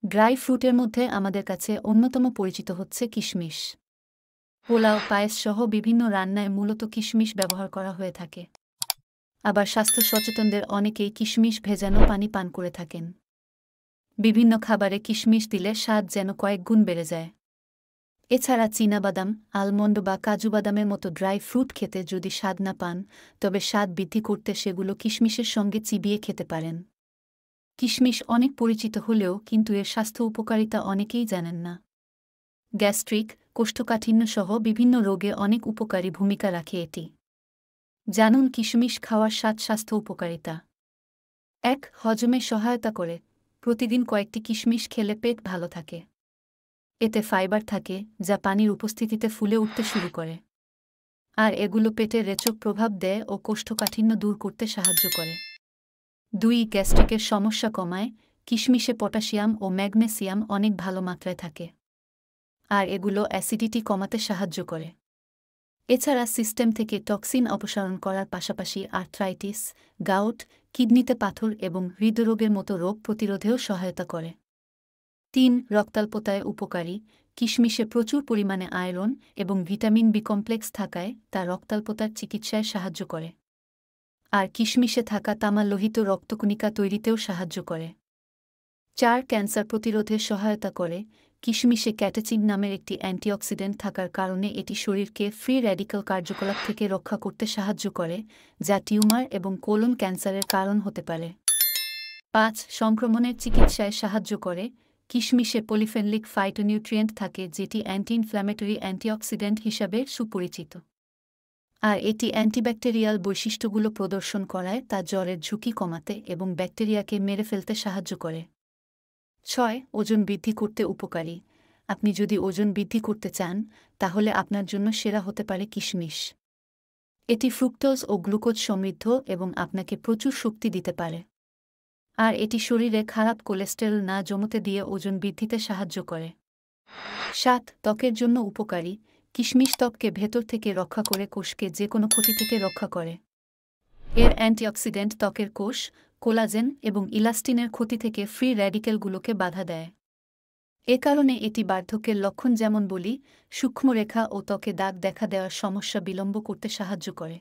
Dry ফ্রুটের মধ্যে আমাদের কাছে অন্যতম পরিচিত হচ্ছে কিশমিশ। পোলাও, পায়েস সহ বিভিন্ন রান্নায় মূলত কিশমিশ ব্যবহার করা হয়ে থাকে। আবার স্বাস্থ্য সচেতনদের অনেকেই কিশমিশ ভেজানো পানি পান করে থাকেন। বিভিন্ন খাবারে কিশমিশ দিলে স্বাদ যেন কয়েক গুণ বেড়ে যায়। এছাড়া চীনাবাদাম, আলমন্ড বা কাজু বাদামের মতো ড্রাই ফ্রুট খেতে যদি স্বাদ না পান, তবে স্বাদ বৃদ্ধি করতে সেগুলো কিশমিশের সঙ্গে চিবিয়ে খেতে পারেন। কিশমিশ অনেক পরিচিত হলেও কিন্তু এর স্বাস্থ্য উপকারিতা অনেকেই জানেন না। গ্যাস্ট্রিক, কোষ্ঠকাঠিন্য সহ বিভিন্ন রোগে অনেক উপকারী ভূমিকা রাখে এটি। জানুন কিশমিশ খাওয়ার ৭ স্বাস্থ্য উপকারিতা। ১. হজমে সহায়তা করে। প্রতিদিন কয়েকটি কিশমিশ খেলে পেট ভালো থাকে। এতে ফাইবার থাকে, যা পানির উপস্থিতিতে ফুলে উঠতে শুরু করে। আর এগুলো পেটে রেচক প্রভাব দেয় ও কোষ্ঠকাঠিন্য দূর করতে সাহায্য করে। ২. গ্যাস্ট্রিকের সমস্যা কমায়। কিশমিশে পটাশিয়াম ও ম্যাগনেসিয়াম অনেক ভালো মাত্রায় থাকে। আর এগুলো অ্যাসিডিটি কমাতে সাহায্য করে। এছাড়া সিস্টেম থেকে টক্সিন অপসারণ করার পাশাপাশি আর্থ্রাইটিস, গাউট, কিডনিতে পাথর এবং হৃদরোগের মতো রোগ প্রতিরোধেও সহায়তা করে। ৩. রক্তাল্পতায় উপকারী। কিশমিশে প্রচুর পরিমাণে আয়রন এবং ভিটামিন বি কমপ্লেক্স থাকায় তা রক্তাল্পতার চিকিৎসায় সাহায্য করে। আর কিশমিশে থাকা তামা লোহিত রক্তকণিকা তৈরিতেও সাহায্য করে। ৪. ক্যান্সার প্রতিরোধে সহায়তা করে। কিশমিশে ক্যাটেচিন নামের একটি অ্যান্টিঅক্সিডেন্ট থাকার কারণে এটি শরীরকে ফ্রি র্যাডিক্যাল কার্যকলাপ থেকে রক্ষা করতে সাহায্য করে, যা টিউমার এবং কোলন ক্যান্সারের কারণ হতে পারে। ৫. সংক্রমণের চিকিৎসায় সাহায্য করে। কিশমিশে পলিফেনলিক ফাইটোনিউট্রিয়েন্ট থাকে, যেটি অ্যান্টি ইনফ্ল্যামেটরি অ্যান্টিঅক্সিডেন্ট হিসাবে সুপরিচিত। আর এটি অ্যান্টিব্যাকটেরিয়াল বৈশিষ্ট্যগুলো প্রদর্শন করায় তা জ্বরের ঝুঁকি কমাতে এবং ব্যাকটেরিয়াকে মেরে ফেলতে সাহায্য করে। ৬. ওজন বৃদ্ধি করতে উপকারী। আপনি যদি ওজন বৃদ্ধি করতে চান, তাহলে আপনার জন্য সেরা হতে পারে কিশমিশ। এটি ফ্রুক্টোজ ও গ্লুকোজ সমৃদ্ধ এবং আপনাকে প্রচুর শক্তি দিতে পারে। আর এটি শরীরে খারাপ কোলেস্টেরল না জমতে দিয়ে ওজন বৃদ্ধিতে সাহায্য করে। ৭. ত্বকের জন্য উপকারী। কিশমিশ ত্বককে ভেতর থেকে রক্ষা করে কোষকে যে কোনো ক্ষতি থেকে রক্ষা করে। এর অ্যান্টিঅক্সিডেন্ট ত্বকের কোষ, কোলাজেন এবং ইলাস্টিনের ক্ষতি থেকে ফ্রি র্যাডিক্যালগুলোকে বাধা দেয়। এ কারণে এটি বার্ধক্যের লক্ষণ যেমন বলি, সূক্ষ্মরেখা ও ত্বকে দাগ দেখা দেওয়ার সমস্যা বিলম্ব করতে সাহায্য করে।